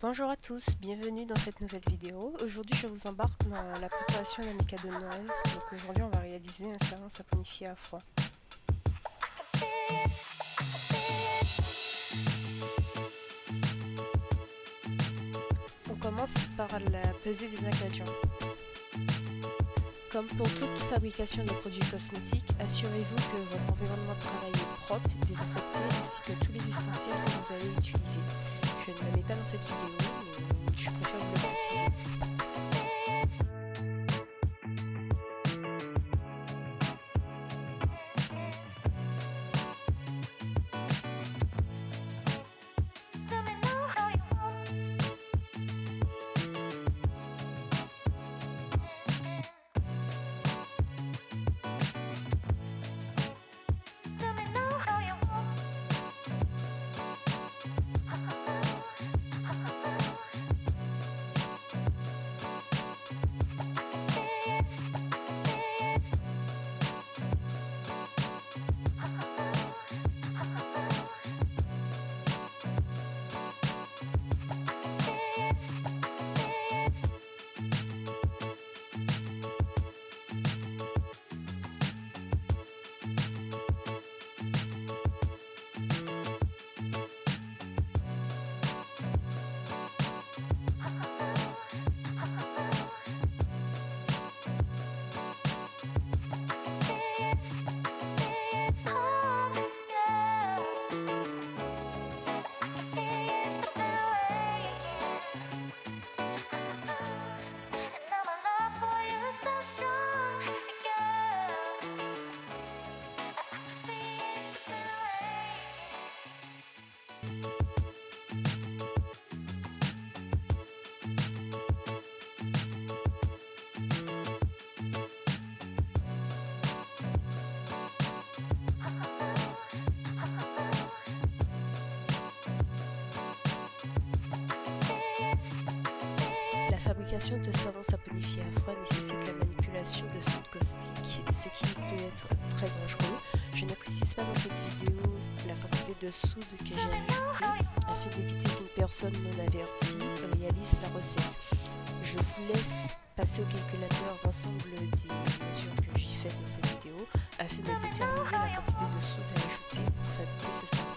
Bonjour à tous, bienvenue dans cette nouvelle vidéo. Aujourd'hui je vous embarque dans la préparation de mes cadeaux de Noël. Donc aujourd'hui on va réaliser un savon saponifié à froid. On commence par la pesée des ingrédients. Comme pour toute fabrication de produits cosmétiques, assurez-vous que votre environnement de travail est propre, désinfecté, ainsi que tous les ustensiles que vous allez utiliser. Je ne le mets pas dans cette vidéo, mais je préfère vous le préciser. La fabrication de savon saponifié à froid nécessite la manipulation de soude caustique, ce qui peut être très dangereux. Je ne précise pas dans cette vidéo la quantité de soude que j'ai ajoutée afin d'éviter qu'une personne non avertie réalise la recette. Je vous laisse passer au calculateur l'ensemble des mesures que j'ai faites dans cette vidéo afin de déterminer la quantité de soude à ajouter pour fabriquer ce savon.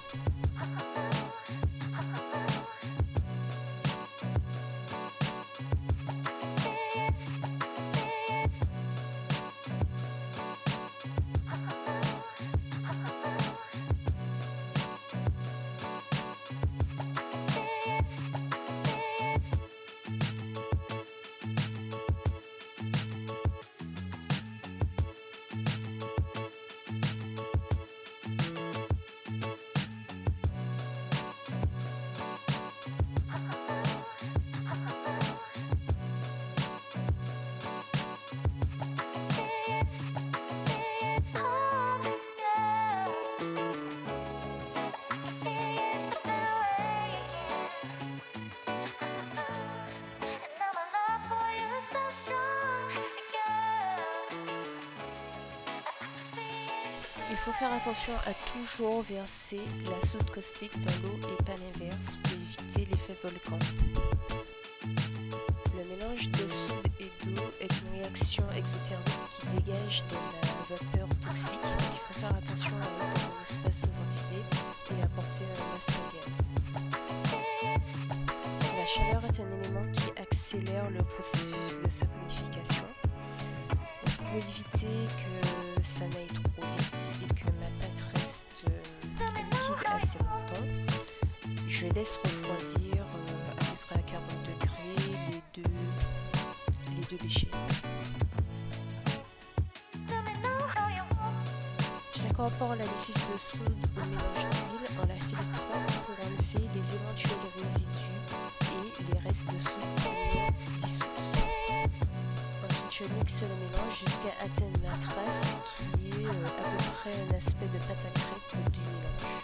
Il faut faire attention à toujours verser la soude caustique dans l'eau et pas l'inverse pour éviter l'effet volcan. Le mélange de soude et d'eau est une réaction exothermique qui dégage de la vapeur toxique. Donc il faut faire attention à être dans un espace ventilé et apporter un masque à gaz. La chaleur est un élément qui accélère le processus de saponification. Pour éviter que ça n'aille trop vite et que ma pâte reste liquide assez longtemps, je laisse refroidir à peu près à 40 degrés les deux béchets. J'incorpore la lessive de soude au mélange d'huile en la filtrant pour enlever les éventuels résidus et les restes de soude dissoute. Je mixe le mélange jusqu'à atteindre la trace qui est à peu près un aspect de pâte à crêpes du mélange.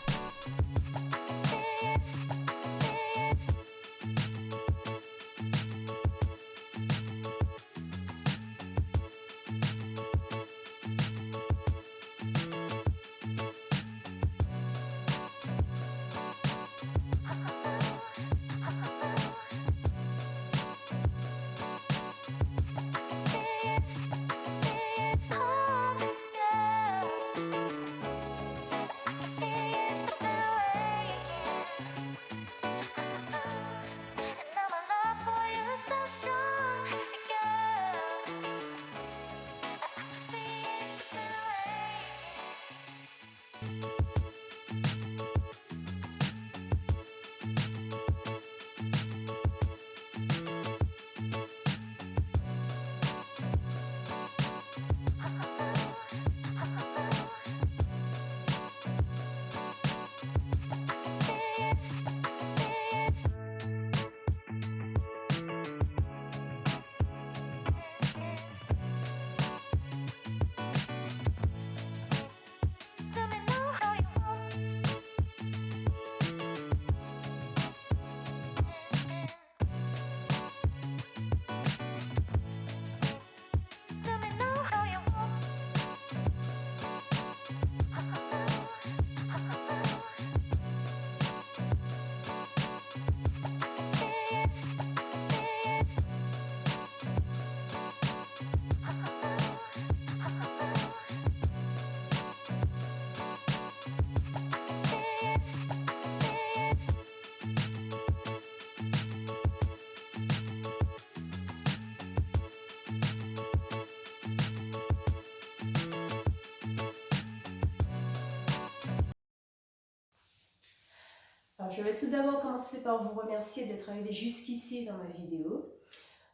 Alors, je vais tout d'abord commencer par vous remercier d'être arrivé jusqu'ici dans ma vidéo.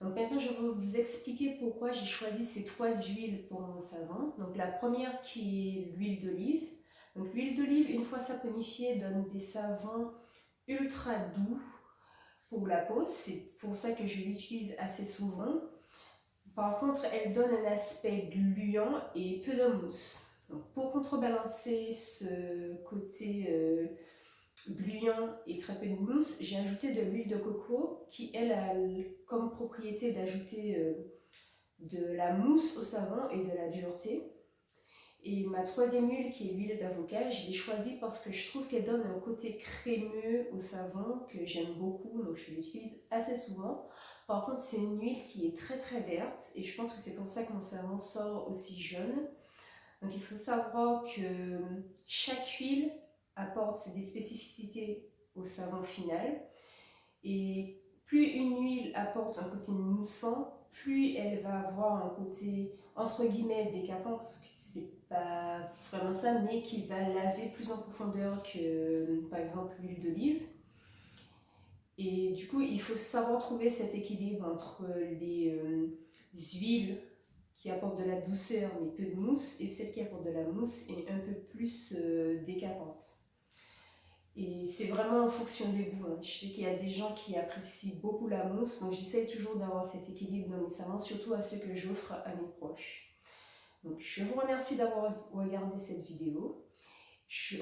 Donc maintenant, je vais vous expliquer pourquoi j'ai choisi ces 3 huiles pour mon savon. Donc la première qui est l'huile d'olive. Donc l'huile d'olive, une fois saponifiée, donne des savons ultra doux pour la peau. C'est pour ça que je l'utilise assez souvent. Par contre, elle donne un aspect gluant et peu de mousse. Donc, pour contrebalancer ce côté gluant et très peu de mousse, j'ai ajouté de l'huile de coco qui, elle, a comme propriété d'ajouter de la mousse au savon et de la dureté. Et ma troisième huile, qui est l'huile d'avocat, je l'ai choisie parce que je trouve qu'elle donne un côté crémeux au savon que j'aime beaucoup, donc je l'utilise assez souvent. Par contre, c'est une huile qui est très très verte et je pense que c'est pour ça que mon savon sort aussi jaune. Donc il faut savoir que chaque huile apporte des spécificités au savon final. Et plus une huile apporte un côté moussant, plus elle va avoir un côté entre guillemets décapant, parce que c'est pas vraiment ça, mais qui va laver plus en profondeur que par exemple l'huile d'olive. Et du coup, il faut savoir trouver cet équilibre entre les huiles qui apportent de la douceur mais peu de mousse et celles qui apportent de la mousse et un peu plus décapantes. Et c'est vraiment en fonction des goûts. Hein. Je sais qu'il y a des gens qui apprécient beaucoup la mousse, donc j'essaye toujours d'avoir cet équilibre dans mes savons, surtout à ceux que j'offre à mes proches. Donc je vous remercie d'avoir regardé cette vidéo.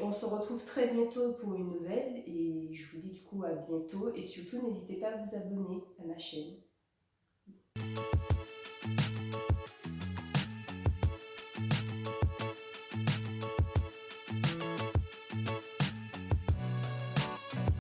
On se retrouve très bientôt pour une nouvelle et je vous dis du coup à bientôt et surtout n'hésitez pas à vous abonner à ma chaîne.